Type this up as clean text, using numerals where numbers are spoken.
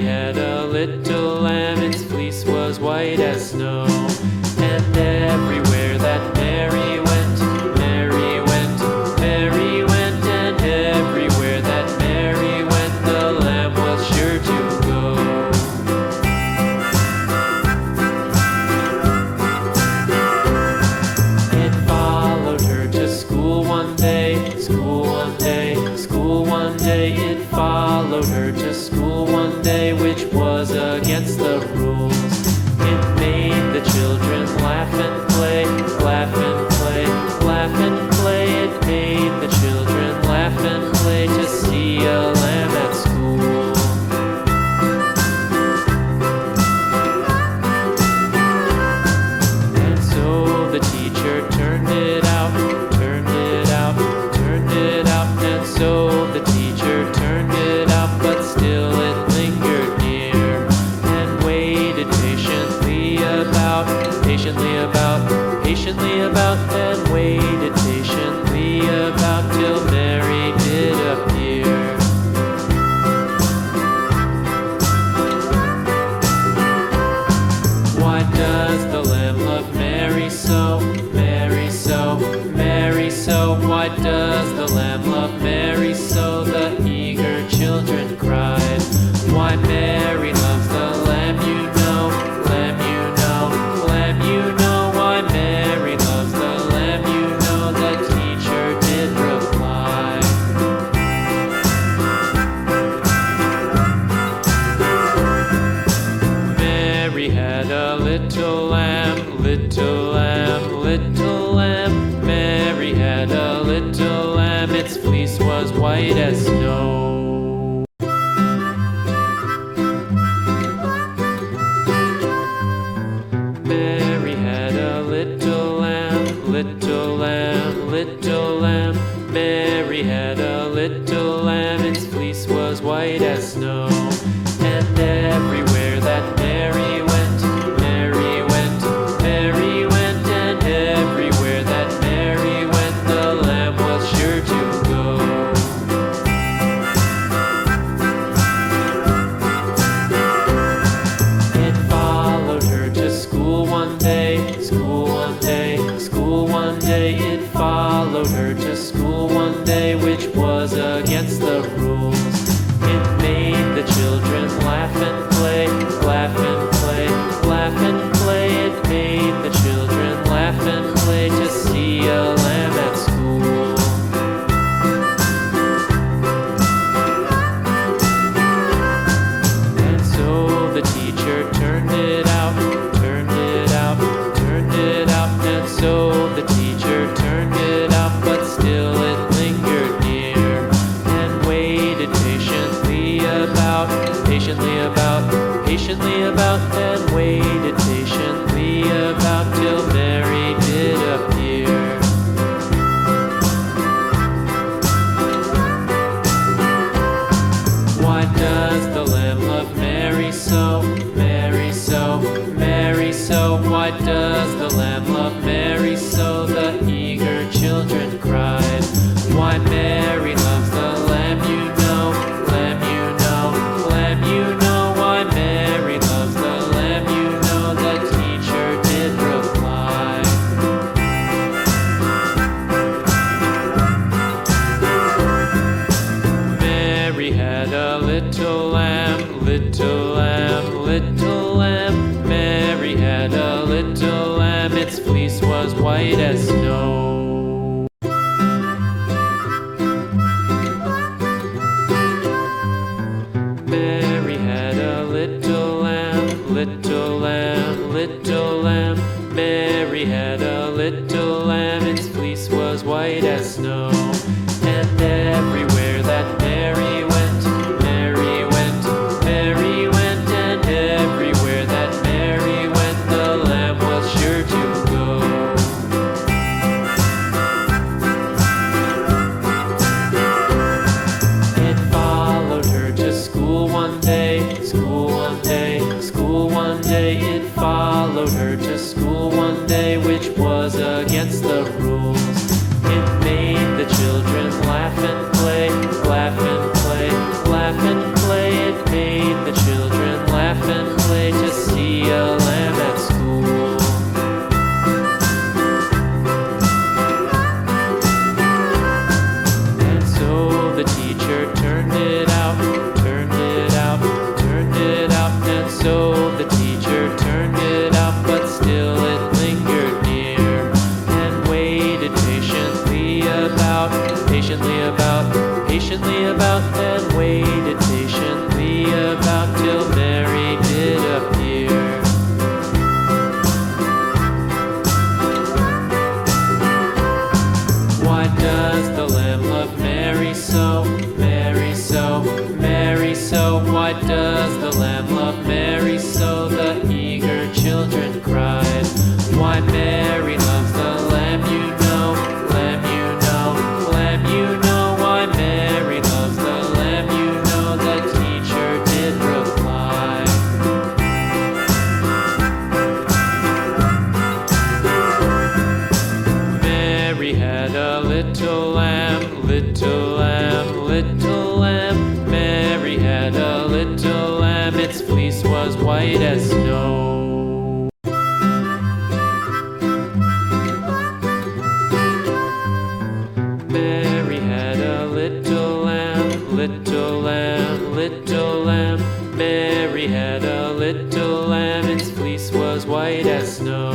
had a little lamb, its fleece was white as snow. And everywhere that Mary went, Mary went, Mary went, and everywhere that Mary went, the lamb was sure to go. It followed her to school one day, school one day, school one day. It followed her to school one day, which was against the rules. It made the children laugh and play, laugh and play, laugh and play. It made the children laugh and play to see a lamb at school. And so the teacher turned it out, turned it out, turned it out. And so the teacher turned it out, but still it lingered near and waited patiently about, patiently about, patiently about, and waited patiently about till Mary did appear. Why does the lamb love Mary so, Mary so, Mary so? Why does the lamb love Mary so? The eager children cried. Why Mary loves the lamb, you know, lamb, you know, lamb, you know. Why Mary loves the lamb, you know, the teacher did reply. Mary had a little lamb, little lamb, little lamb. Mary had a little lamb, its fleece was white as snow. Mary had a little lamb, little lamb, little lamb. Mary had a little lamb, its fleece was white as snow. And everywhere that Mary went, Mary went, Mary went, and everywhere that Mary went, the lamb was sure to go. It followed her to school one day, school one day, school one day. It followed her to school one day, which was against the rules. It made the children laugh and play, laugh and play, laugh and play. It made the children laugh and play to see a lamb at school. And so the teacher turned it out, turned it out, turned it out. And so the teacher turned it out, but still it lingered near and waited patiently about, patiently about, patiently about, and waited patiently about till Mary did appear. Why does the lamb love Mary so, Mary so, Mary so? Why does the lamb love Mary so? The eager children cried. Why Mary loves the lamb, you know, lamb, you know, lamb, you know. Why Mary loves the lamb, you know, the teacher did reply. Mary had a little lamb, little lamb, little lamb. Mary had a little lamb, its fleece was white as snow. Mary had a little lamb, little lamb, little lamb. Mary had a little lamb, its fleece was white as snow. And everywhere that Mary went, Mary went, Mary went, and everywhere that Mary went, the lamb was sure to go. It followed her to school one day, school one day, school one day. It followed her to school one day, which was against the rules. It made the children laugh and play, laugh and play, laugh and play. It made the children till Mary did appear. Why does the lamb love Mary so? Mary so, Mary so. Why does the lamb love Mary so? The eager children cried. Why Mary loves the lamb, you know, lamb, you know, lamb, you know. Why Mary loves the lamb, you know, the teacher did reply. Mary had a little lamb, little lamb, little lamb. Mary had a little lamb, its fleece was white as snow. Mary had a little lamb, little lamb, little lamb. Mary had a little lamb, its fleece was white as snow.